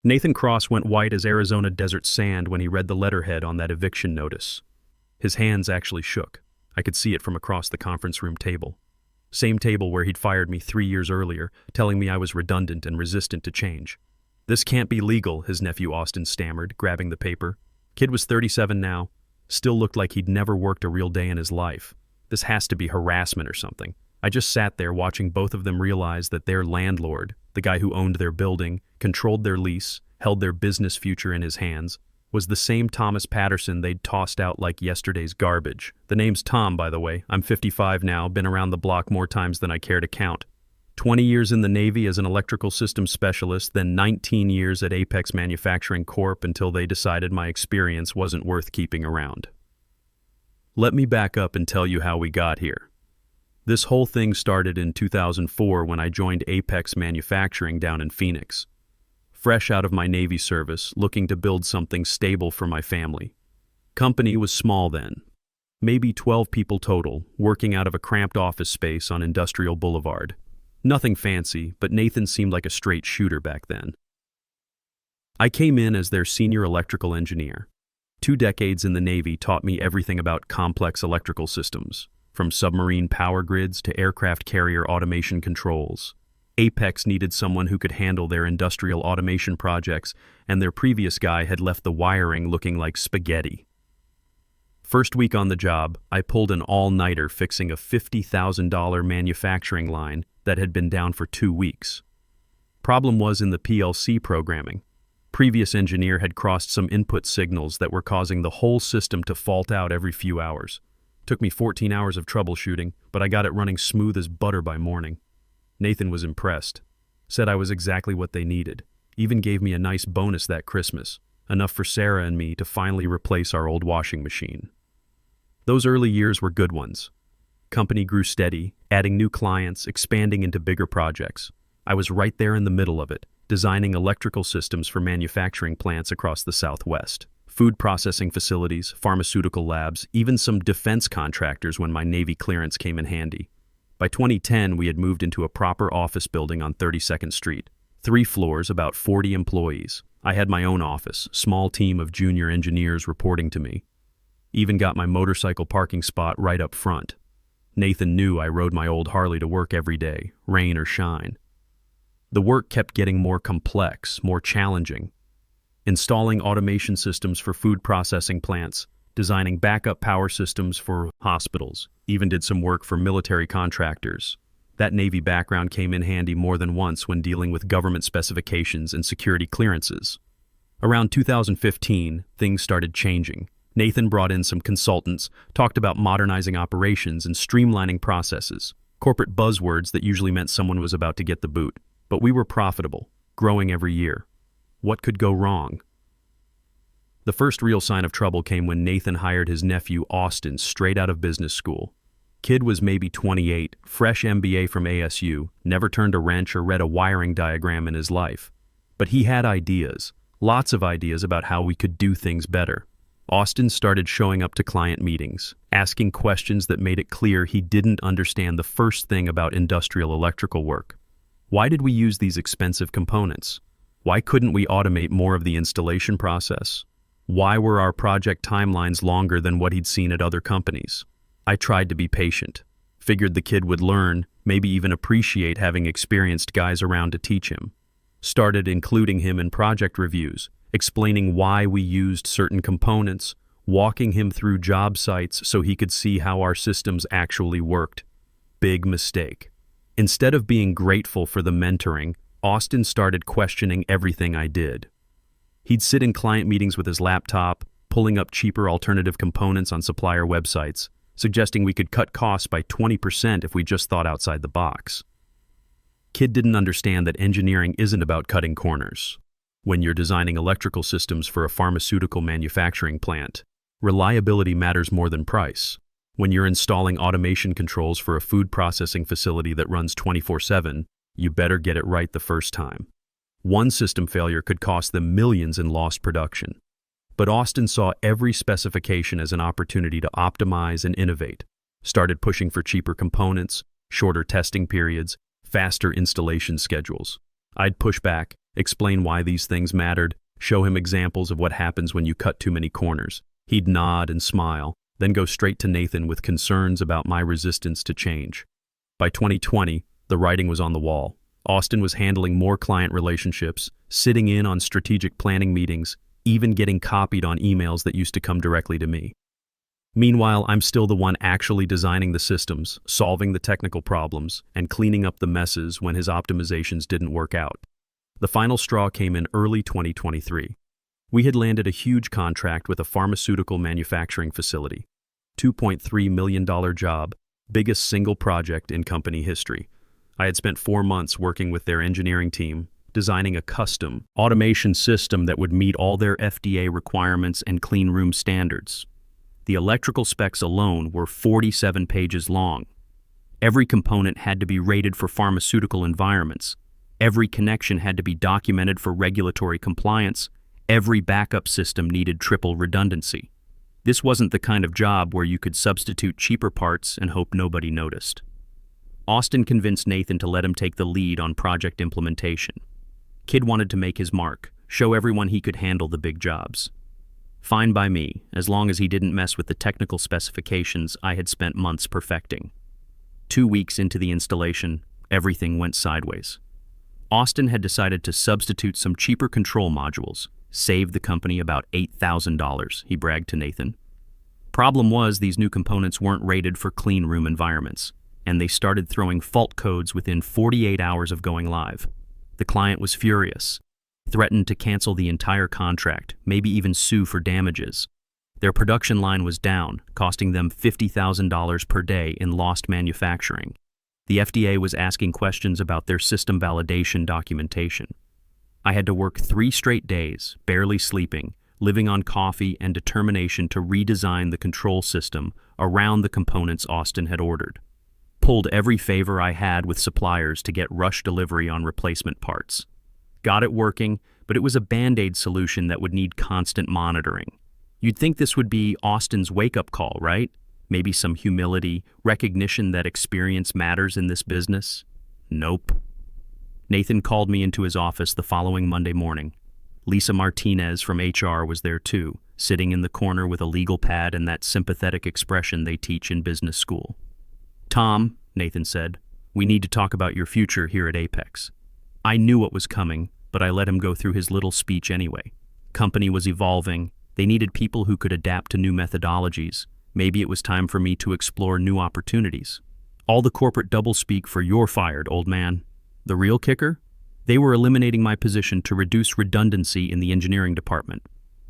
Nathan Cross went white as Arizona desert sand when he read the letterhead on that eviction notice. His hands actually shook. I could see it from across the conference room table. Same table where he'd fired me 3 years earlier, telling me I was redundant and resistant to change. "This can't be legal," his nephew Austin stammered, grabbing the paper. Kid was 37 now, still looked like he'd never worked a real day in his life. This has to be harassment or something. I just sat there watching both of them realize that their landlord, the guy who owned their building, controlled their lease, held their business future in his hands, was the same Thomas Patterson they'd tossed out like yesterday's garbage. The name's Tom, by the way. I'm 55 now, been around the block more times than I care to count. 20 years in the Navy as an electrical systems specialist, then 19 years at Apex Manufacturing Corp. Until they decided my experience wasn't worth keeping around. Let me back up and tell you how we got here. This whole thing started in 2004 when I joined Apex Manufacturing down in Phoenix. Fresh out of my Navy service, looking to build something stable for my family. Company was small then. Maybe 12 people total, working out of a cramped office space on Industrial Boulevard. Nothing fancy, but Nathan seemed like a straight shooter back then. I came in as their senior electrical engineer. 2 decades in the Navy taught me everything about complex electrical systems, from submarine power grids to aircraft carrier automation controls. Apex needed someone who could handle their industrial automation projects, and their previous guy had left the wiring looking like spaghetti. First week on the job, I pulled an all-nighter fixing a $50,000 manufacturing line that had been down for 2 weeks. Problem was in the PLC programming. Previous engineer had crossed some input signals that were causing the whole system to fault out every few hours. Took me 14 hours of troubleshooting, but I got it running smooth as butter by morning. Nathan was impressed. Said I was exactly what they needed. Even gave me a nice bonus that Christmas, enough for Sarah and me to finally replace our old washing machine. Those early years were good ones. Company grew steady, adding new clients, expanding into bigger projects. I was right there in the middle of it, designing electrical systems for manufacturing plants across the Southwest. Food processing facilities, pharmaceutical labs, even some defense contractors when my Navy clearance came in handy. By 2010, we had moved into a proper office building on 32nd Street. 3 floors, about 40 employees. I had my own office, small team of junior engineers reporting to me. Even got my motorcycle parking spot right up front. Nathan knew I rode my old Harley to work every day, rain or shine. The work kept getting more complex, more challenging. Installing automation systems for food processing plants, designing backup power systems for hospitals, even did some work for military contractors. That Navy background came in handy more than once when dealing with government specifications and security clearances. Around 2015, things started changing. Nathan brought in some consultants, talked about modernizing operations and streamlining processes, corporate buzzwords that usually meant someone was about to get the boot. But we were profitable, growing every year. What could go wrong? The first real sign of trouble came when Nathan hired his nephew Austin straight out of business school. Kid was maybe 28, fresh MBA from ASU, never turned a wrench or read a wiring diagram in his life. But he had ideas, lots of ideas about how we could do things better. Austin started showing up to client meetings, asking questions that made it clear he didn't understand the first thing about industrial electrical work. Why did we use these expensive components? Why couldn't we automate more of the installation process? Why were our project timelines longer than what he'd seen at other companies? I tried to be patient. Figured the kid would learn, maybe even appreciate having experienced guys around to teach him. Started including him in project reviews, explaining why we used certain components, walking him through job sites so he could see how our systems actually worked. Big mistake. Instead of being grateful for the mentoring, Austin started questioning everything I did. He'd sit in client meetings with his laptop, pulling up cheaper alternative components on supplier websites, suggesting we could cut costs by 20% if we just thought outside the box. Kid didn't understand that engineering isn't about cutting corners. When you're designing electrical systems for a pharmaceutical manufacturing plant, reliability matters more than price. When you're installing automation controls for a food processing facility that runs 24/7, you better get it right the first time. One system failure could cost them millions in lost production. But Austin saw every specification as an opportunity to optimize and innovate, started pushing for cheaper components, shorter testing periods, faster installation schedules. I'd push back, explain why these things mattered, show him examples of what happens when you cut too many corners. He'd nod and smile, then go straight to Nathan with concerns about my resistance to change. By 2020, the writing was on the wall. Austin was handling more client relationships, sitting in on strategic planning meetings, even getting copied on emails that used to come directly to me. Meanwhile, I'm still the one actually designing the systems, solving the technical problems, and cleaning up the messes when his optimizations didn't work out. The final straw came in early 2023. We had landed a huge contract with a pharmaceutical manufacturing facility. $2.3 million job, biggest single project in company history. I had spent 4 months working with their engineering team, designing a custom automation system that would meet all their FDA requirements and clean room standards. The electrical specs alone were 47 pages long. Every component had to be rated for pharmaceutical environments. Every connection had to be documented for regulatory compliance. Every backup system needed triple redundancy. This wasn't the kind of job where you could substitute cheaper parts and hope nobody noticed. Austin convinced Nathan to let him take the lead on project implementation. Kid wanted to make his mark, show everyone he could handle the big jobs. Fine by me, as long as he didn't mess with the technical specifications I had spent months perfecting. 2 weeks into the installation, everything went sideways. Austin had decided to substitute some cheaper control modules, save the company about $8,000, he bragged to Nathan. Problem was, these new components weren't rated for clean room environments, and they started throwing fault codes within 48 hours of going live. The client was furious, threatened to cancel the entire contract, maybe even sue for damages. Their production line was down, costing them $50,000 per day in lost manufacturing. The FDA was asking questions about their system validation documentation. I had to work 3 straight days, barely sleeping, living on coffee and determination to redesign the control system around the components Austin had ordered. Pulled every favor I had with suppliers to get rush delivery on replacement parts. Got it working, but it was a Band-Aid solution that would need constant monitoring. You'd think this would be Austin's wake-up call, right? Maybe some humility, recognition that experience matters in this business? Nope. Nathan called me into his office the following Monday morning. Lisa Martinez from HR was there too, sitting in the corner with a legal pad and that sympathetic expression they teach in business school. "Tom," Nathan said, "we need to talk about your future here at Apex." I knew what was coming, but I let him go through his little speech anyway. Company was evolving. They needed people who could adapt to new methodologies. Maybe it was time for me to explore new opportunities. All the corporate doublespeak for "you're fired, old man." The real kicker? They were eliminating my position to reduce redundancy in the engineering department.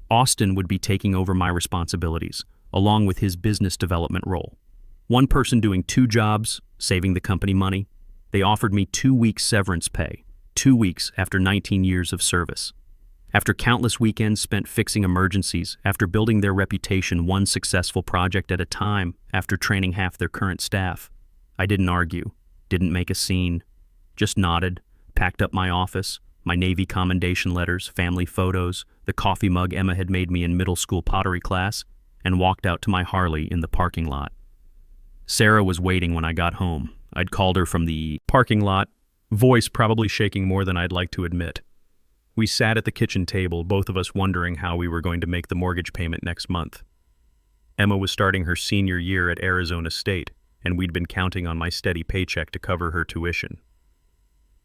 Austin would be taking over my responsibilities, along with his business development role. One person doing 2 jobs, saving the company money. They offered me 2 weeks severance pay, 2 weeks after 19 years of service. After countless weekends spent fixing emergencies, after building their reputation one successful project at a time, after training half their current staff, I didn't argue, didn't make a scene, just nodded, packed up my office, my Navy commendation letters, family photos, the coffee mug Emma had made me in middle school pottery class, and walked out to my Harley in the parking lot. Sarah was waiting when I got home. I'd called her from the parking lot, voice probably shaking more than I'd like to admit. We sat at the kitchen table, both of us wondering how we were going to make the mortgage payment next month. Emma was starting her senior year at Arizona State, and we'd been counting on my steady paycheck to cover her tuition.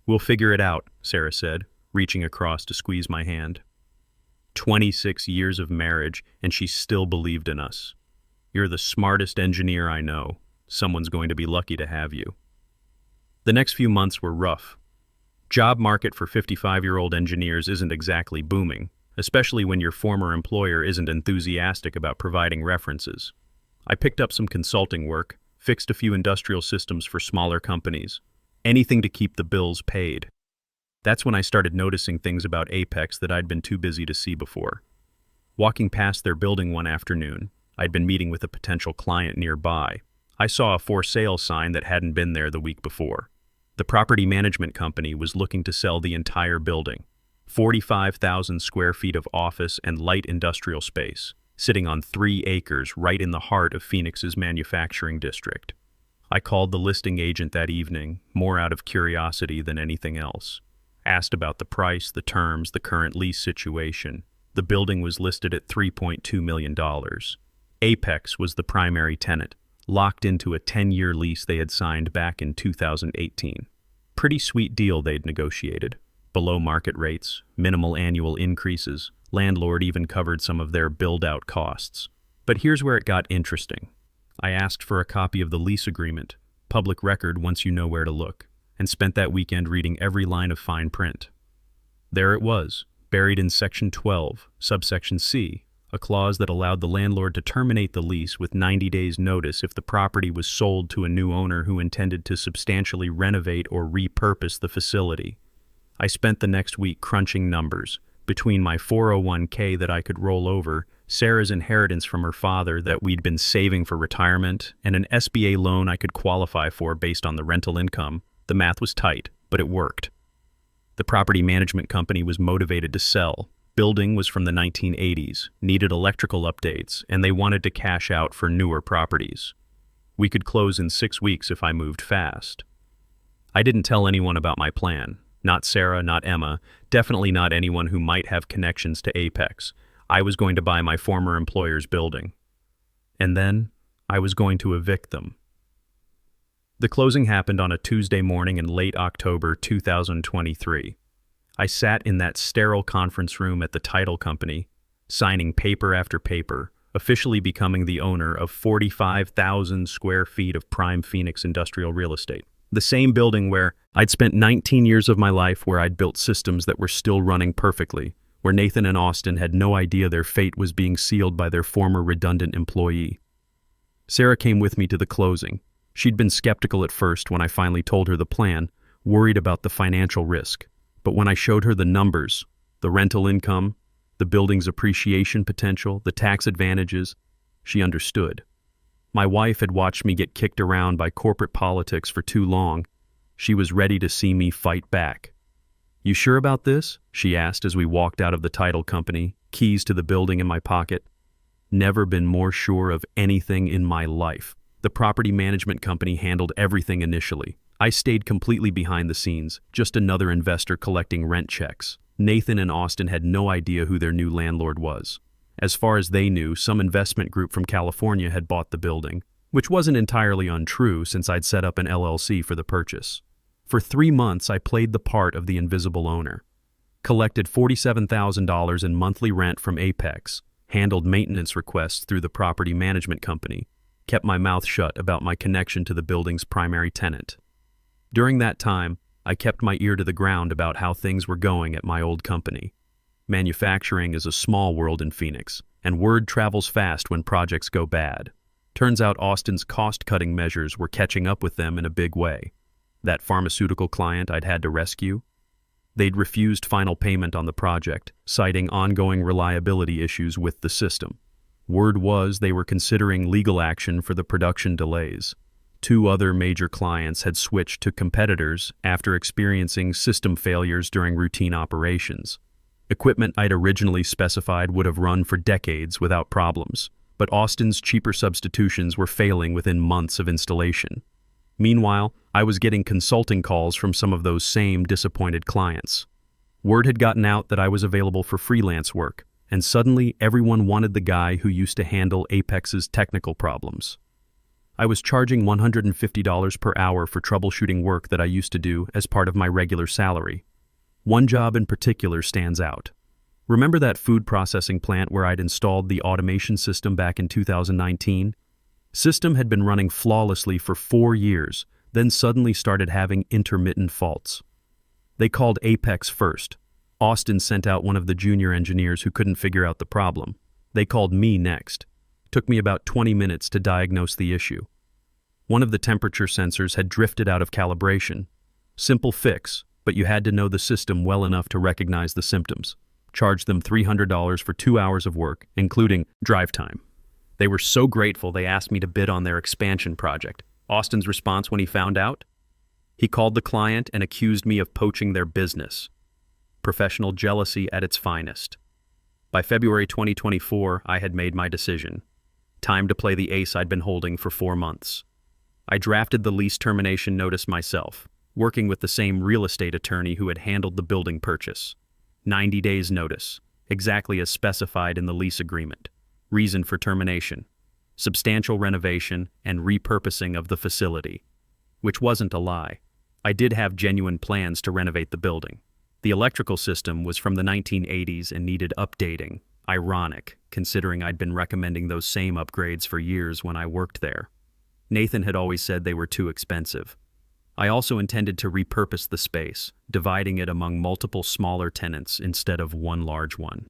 "We'll figure it out," Sarah said, reaching across to squeeze my hand. 26 years of marriage, and she still believed in us. "You're the smartest engineer I know. Someone's going to be lucky to have you." The next few months were rough. Job market for 55-year-old engineers isn't exactly booming, especially when your former employer isn't enthusiastic about providing references. I picked up some consulting work, fixed a few industrial systems for smaller companies, anything to keep the bills paid. That's when I started noticing things about Apex that I'd been too busy to see before. Walking past their building one afternoon, I'd been meeting with a potential client nearby. I saw a for sale sign that hadn't been there the week before. The property management company was looking to sell the entire building, 45,000 square feet of office and light industrial space, sitting on 3 acres right in the heart of Phoenix's manufacturing district. I called the listing agent that evening, more out of curiosity than anything else. Asked about the price, the terms, the current lease situation. The building was listed at $3.2 million. Apex was the primary tenant, locked into a 10-year lease they had signed back in 2018. Pretty sweet deal they'd negotiated. Below market rates, minimal annual increases. Landlord even covered some of their build-out costs. But here's where it got interesting. I asked for a copy of the lease agreement, public record once you know where to look, and spent that weekend reading every line of fine print. There it was, buried in Section 12, subsection C, a clause that allowed the landlord to terminate the lease with 90 days' notice if the property was sold to a new owner who intended to substantially renovate or repurpose the facility. I spent the next week crunching numbers, between my 401k that I could roll over, Sarah's inheritance from her father that we'd been saving for retirement, and an SBA loan I could qualify for based on the rental income. The math was tight, but it worked. The property management company was motivated to sell. Building was from the 1980s, needed electrical updates, and they wanted to cash out for newer properties. We could close in 6 weeks if I moved fast. I didn't tell anyone about my plan. Not Sarah, not Emma, definitely not anyone who might have connections to Apex. I was going to buy my former employer's building. And then, I was going to evict them. The closing happened on a Tuesday morning in late October 2023. I sat in that sterile conference room at the title company, signing paper after paper, officially becoming the owner of 45,000 square feet of prime Phoenix industrial real estate. The same building where I'd spent 19 years of my life, where I'd built systems that were still running perfectly, where Nathan and Austin had no idea their fate was being sealed by their former redundant employee. Sarah came with me to the closing. She'd been skeptical at first when I finally told her the plan, worried about the financial risk. But when I showed her the numbers, the rental income, the building's appreciation potential, the tax advantages, she understood. My wife had watched me get kicked around by corporate politics for too long. She was ready to see me fight back. "You sure about this?" she asked as we walked out of the title company, keys to the building in my pocket. Never been more sure of anything in my life. The property management company handled everything initially. I stayed completely behind the scenes, just another investor collecting rent checks. Nathan and Austin had no idea who their new landlord was. As far as they knew, some investment group from California had bought the building, which wasn't entirely untrue since I'd set up an LLC for the purchase. For 3 months, I played the part of the invisible owner. Collected $47,000 in monthly rent from Apex, handled maintenance requests through the property management company, kept my mouth shut about my connection to the building's primary tenant. During that time, I kept my ear to the ground about how things were going at my old company. Manufacturing is a small world in Phoenix, and word travels fast when projects go bad. Turns out Austin's cost-cutting measures were catching up with them in a big way. That pharmaceutical client I'd had to rescue? They'd refused final payment on the project, citing ongoing reliability issues with the system. Word was they were considering legal action for the production delays. 2 other major clients had switched to competitors after experiencing system failures during routine operations. Equipment I'd originally specified would have run for decades without problems, but Austin's cheaper substitutions were failing within months of installation. Meanwhile, I was getting consulting calls from some of those same disappointed clients. Word had gotten out that I was available for freelance work, and suddenly everyone wanted the guy who used to handle Apex's technical problems. I was charging $150 per hour for troubleshooting work that I used to do as part of my regular salary. One job in particular stands out. Remember that food processing plant where I'd installed the automation system back in 2019? System had been running flawlessly for 4 years, then suddenly started having intermittent faults. They called Apex first. Austin sent out one of the junior engineers who couldn't figure out the problem. They called me next. Took me about 20 minutes to diagnose the issue. One of the temperature sensors had drifted out of calibration. Simple fix, but you had to know the system well enough to recognize the symptoms. Charged them $300 for 2 hours of work, including drive time. They were so grateful they asked me to bid on their expansion project. Austin's response when he found out? He called the client and accused me of poaching their business. Professional jealousy at its finest. By February 2024, I had made my decision. Time to play the ace I'd been holding for 4 months. I drafted the lease termination notice myself. working with the same real estate attorney who had handled the building purchase. 90 days notice, exactly as specified in the lease agreement. Reason for termination: substantial renovation and repurposing of the facility. Which wasn't a lie. I did have genuine plans to renovate the building. The electrical system was from the 1980s and needed updating. Ironic, considering I'd been recommending those same upgrades for years when I worked there. Nathan had always said they were too expensive. I also intended to repurpose the space, dividing it among multiple smaller tenants instead of one large one.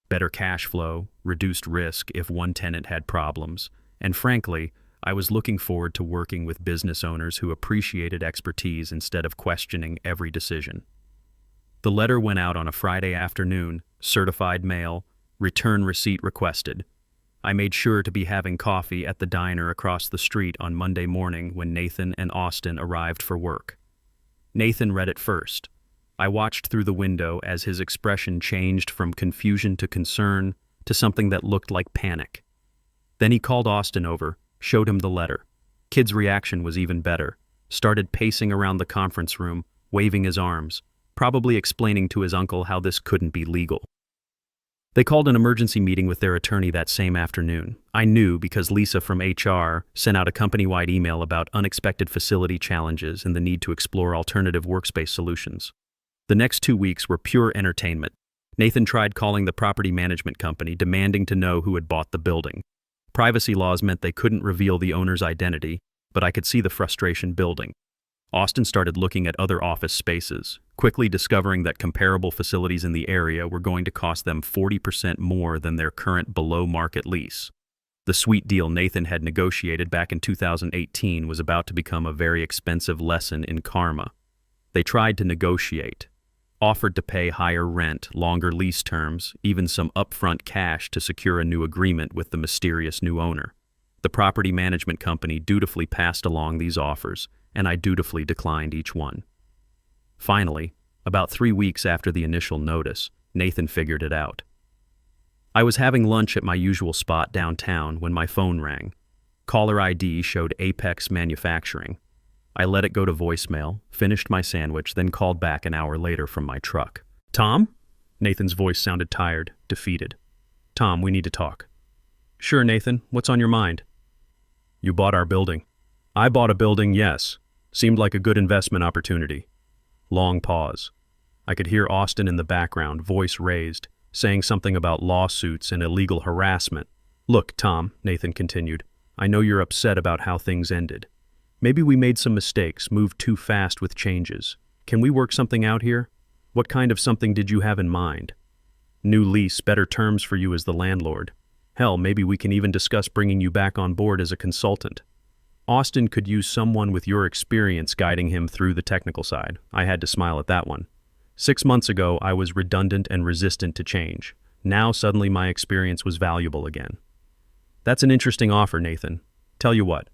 Better cash flow, reduced risk if one tenant had problems, and frankly, I was looking forward to working with business owners who appreciated expertise instead of questioning every decision. The letter went out on a Friday afternoon, certified mail, return receipt requested. I made sure to be having coffee at the diner across the street on Monday morning when Nathan and Austin arrived for work. Nathan read it first. I watched through the window as his expression changed from confusion to concern to something that looked like panic. Then he called Austin over, showed him the letter. Kid's reaction was even better. Started pacing around the conference room, waving his arms, probably explaining to his uncle how this couldn't be legal. They called an emergency meeting with their attorney that same afternoon. I knew because Lisa from HR sent out a company-wide email about unexpected facility challenges and the need to explore alternative workspace solutions. The next 2 weeks were pure entertainment. Nathan tried calling the property management company, demanding to know who had bought the building. Privacy laws meant they couldn't reveal the owner's identity, but I could see the frustration building. Austin started looking at other office spaces, quickly discovering that comparable facilities in the area were going to cost them 40% more than their current below-market lease. The sweet deal Nathan had negotiated back in 2018 was about to become a very expensive lesson in karma. They tried to negotiate, offered to pay higher rent, longer lease terms, even some upfront cash to secure a new agreement with the mysterious new owner. The property management company dutifully passed along these offers, and I dutifully declined each one. Finally, about 3 weeks after the initial notice, Nathan figured it out. I was having lunch at my usual spot downtown when my phone rang. Caller ID showed Apex Manufacturing. I let it go to voicemail, finished my sandwich, then called back an hour later from my truck. "Tom?" Nathan's voice sounded tired, defeated. "Tom, we need to talk." "Sure, Nathan. What's on your mind?" "You bought our building." "I bought a building, yes. Seemed like a good investment opportunity." Long pause. I could hear Austin in the background, voice raised, saying something about lawsuits and illegal harassment. "Look, Tom," Nathan continued, "I know you're upset about how things ended. Maybe we made some mistakes, moved too fast with changes. Can we work something out here? What kind of something did you have in mind? New lease, better terms for you as the landlord. Hell, maybe we can even discuss bringing you back on board as a consultant." Austin could use someone with your experience guiding him through the technical side. I had to smile at that one. 6 months ago, I was redundant and resistant to change. Now suddenly my experience was valuable again. "That's an interesting offer, Nathan. Tell you what,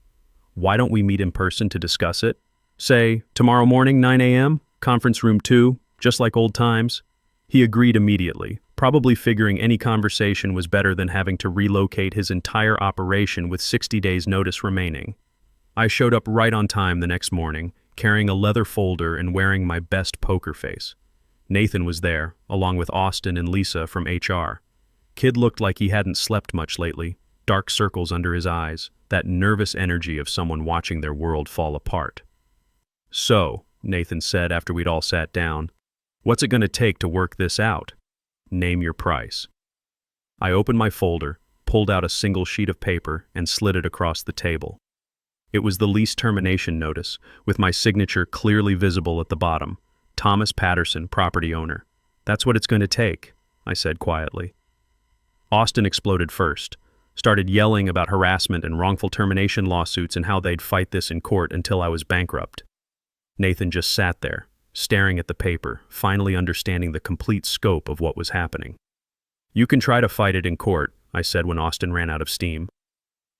why don't we meet in person to discuss it? Say, tomorrow morning, 9 a.m., conference room 2, just like old times." He agreed immediately, probably figuring any conversation was better than having to relocate his entire operation with 60 days notice remaining. I showed up right on time the next morning, carrying a leather folder and wearing my best poker face. Nathan was there, along with Austin and Lisa from HR. Kid looked like he hadn't slept much lately, dark circles under his eyes, that nervous energy of someone watching their world fall apart. "So," Nathan said after we'd all sat down, "what's it going to take to work this out? Name your price." I opened my folder, pulled out a single sheet of paper, and slid it across the table. It was the lease termination notice, with my signature clearly visible at the bottom. Thomas Patterson, property owner. "That's what it's going to take," I said quietly. Austin exploded first, started yelling about harassment and wrongful termination lawsuits and how they'd fight this in court until I was bankrupt. Nathan just sat there, staring at the paper, finally understanding the complete scope of what was happening. "You can try to fight it in court," I said when Austin ran out of steam.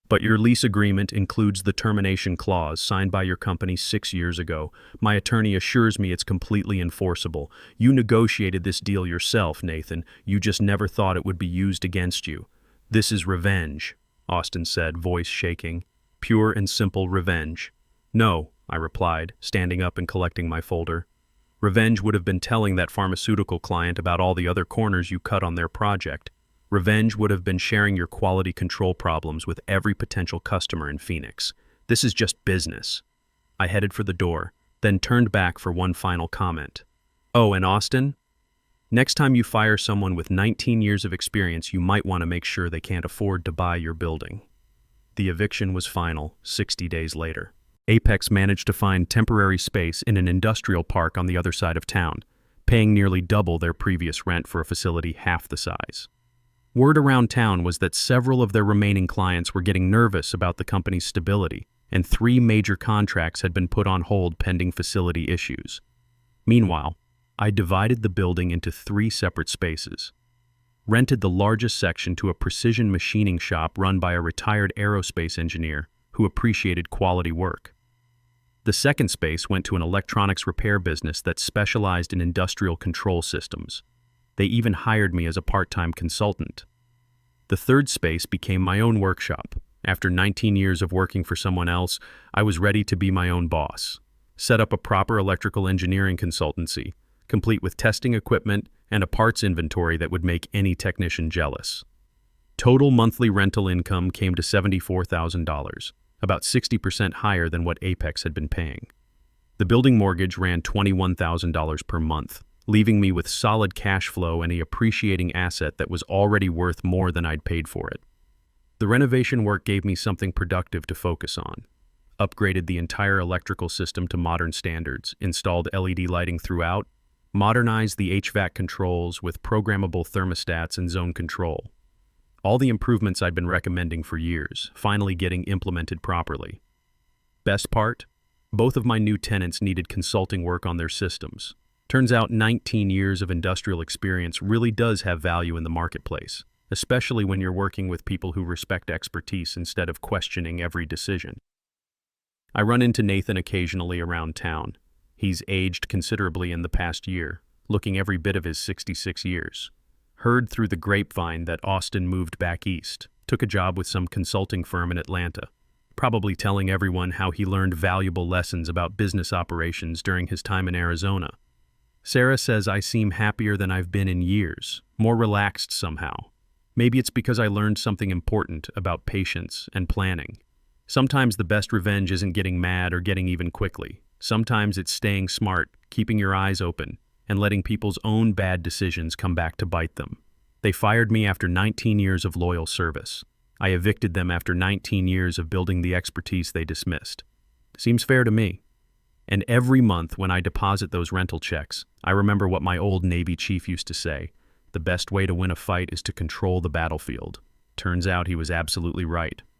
"But your lease agreement includes the termination clause signed by your company 6 years ago. My attorney assures me it's completely enforceable. You negotiated this deal yourself, Nathan. You just never thought it would be used against you. This is revenge," Austin said, voice shaking. "Pure and simple revenge." "No," I replied, standing up and collecting my folder. Revenge would have been telling that pharmaceutical client about all the other corners you cut on their project. Revenge would have been sharing your quality control problems with every potential customer in Phoenix. This is just business. I headed for the door, then turned back for one final comment. Oh, and Austin? Next time you fire someone with 19 years of experience, you might want to make sure they can't afford to buy your building. The eviction was final 60 days later. Apex managed to find temporary space in an industrial park on the other side of town, paying nearly double their previous rent for a facility half the size. Word around town was that several of their remaining clients were getting nervous about the company's stability, and 3 major contracts had been put on hold pending facility issues. Meanwhile, I divided the building into 3 separate spaces, rented the largest section to a precision machining shop run by a retired aerospace engineer who appreciated quality work. The second space went to an electronics repair business that specialized in industrial control systems. They even hired me as a part-time consultant. The third space became my own workshop. After 19 years of working for someone else, I was ready to be my own boss. Set up a proper electrical engineering consultancy, complete with testing equipment and a parts inventory that would make any technician jealous. Total monthly rental income came to $74,000, about 60% higher than what Apex had been paying. The building mortgage ran $21,000 per month, leaving me with solid cash flow and an appreciating asset that was already worth more than I'd paid for it. The renovation work gave me something productive to focus on. Upgraded the entire electrical system to modern standards, installed LED lighting throughout, modernized the HVAC controls with programmable thermostats and zone control. All the improvements I'd been recommending for years, finally getting implemented properly. Best part? Both of my new tenants needed consulting work on their systems. Turns out 19 years of industrial experience really does have value in the marketplace, especially when you're working with people who respect expertise instead of questioning every decision. I run into Nathan occasionally around town. He's aged considerably in the past year, looking every bit of his 66 years. Heard through the grapevine that Austin moved back east, took a job with some consulting firm in Atlanta, probably telling everyone how he learned valuable lessons about business operations during his time in Arizona. Sarah says I seem happier than I've been in years, more relaxed somehow. Maybe it's because I learned something important about patience and planning. Sometimes the best revenge isn't getting mad or getting even quickly. Sometimes it's staying smart, keeping your eyes open, and letting people's own bad decisions come back to bite them. They fired me after 19 years of loyal service. I evicted them after 19 years of building the expertise they dismissed. Seems fair to me. And every month when I deposit those rental checks, I remember what my old Navy chief used to say: the best way to win a fight is to control the battlefield. Turns out he was absolutely right.